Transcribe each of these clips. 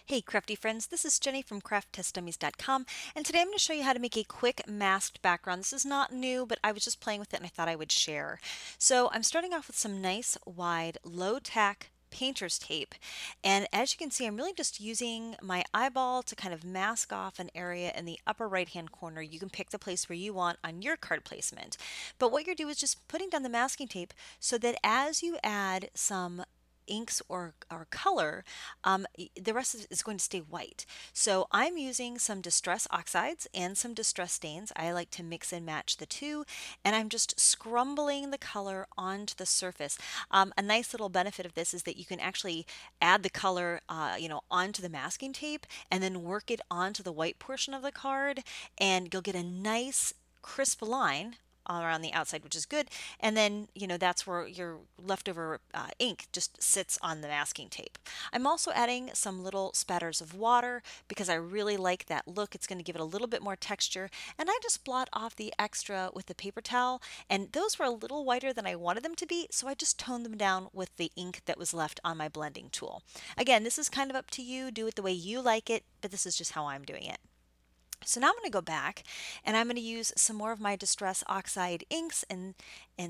Hey crafty friends, this is Jenny from crafttestdummies.com, and today I'm going to show you how to make a quick masked background. This is not new, but I was just playing with it and I thought I would share. So I'm starting off with some nice wide low-tack painter's tape, and as you can see I'm really just using my eyeball to kind of mask off an area in the upper right hand corner. You can pick the place where you want on your card placement, but what you're doing is just putting down the masking tape so that as you add some inks or color, the rest is going to stay white. So I'm using some Distress Oxides and some Distress Stains. I like to mix and match the two, and I'm just scrumbling the color onto the surface. A nice little benefit of this is that you can actually add the color, onto the masking tape and then work it onto the white portion of the card, and you'll get a nice crisp line all around the outside, which is good. And then, that's where your leftover ink just sits on the masking tape. I'm also adding some little spatters of water because I really like that look. It's going to give it a little bit more texture. And I just blot off the extra with the paper towel. And those were a little whiter than I wanted them to be, so I just toned them down with the ink that was left on my blending tool. Again, this is kind of up to you. Do it the way you like it, but this is just how I'm doing it. So now I'm going to go back and I'm going to use some more of my Distress Oxide inks and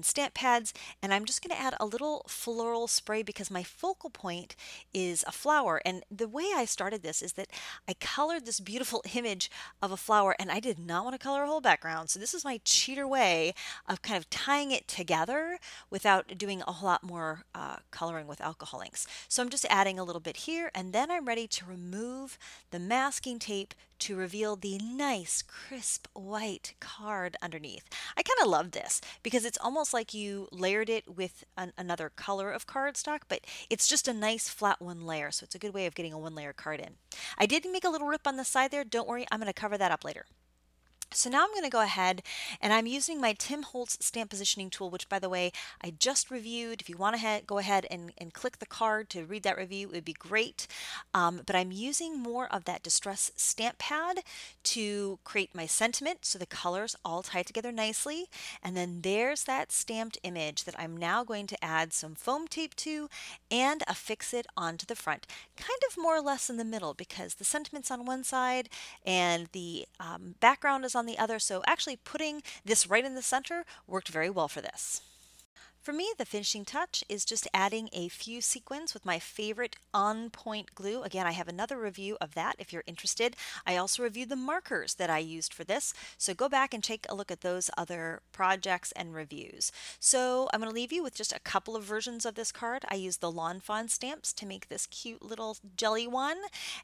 stamp pads, and I'm just going to add a little floral spray because my focal point is a flower. And the way I started this is that I colored this beautiful image of a flower and I did not want to color a whole background. So this is my cheater way of kind of tying it together without doing a whole lot more coloring with alcohol inks. So I'm just adding a little bit here, and then I'm ready to remove the masking tape to reveal the nice crisp white card underneath. I kind of love this because it's almost like you layered it with another color of cardstock, but it's just a nice flat one layer, so it's a good way of getting a one layer card in. I did make a little rip on the side there. Don't worry, I'm going to cover that up later. So now I'm going to go ahead and I'm using my Tim Holtz stamp positioning tool, which by the way, I just reviewed. If you want to go ahead and click the card to read that review, it would be great. But I'm using more of that Distress stamp pad to create my sentiment so the colors all tie together nicely. And then there's that stamped image that I'm now going to add some foam tape to and affix it onto the front, kind of more or less in the middle because the sentiment's on one side and the background is on the other, so actually putting this right in the center worked very well for this. For me, the finishing touch is just adding a few sequins with my favorite On Point glue. Again, I have another review of that if you're interested. I also reviewed the markers that I used for this, so go back and take a look at those other projects and reviews. So I'm going to leave you with just a couple of versions of this card. I used the Lawn Fawn stamps to make this cute little jelly one,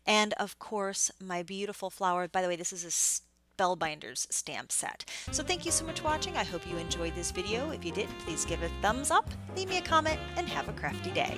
and of course my beautiful flower. By the way, this is a Spellbinders stamp set. So thank you so much for watching. I hope you enjoyed this video. If you did, please give it a thumbs up, leave me a comment, and have a crafty day.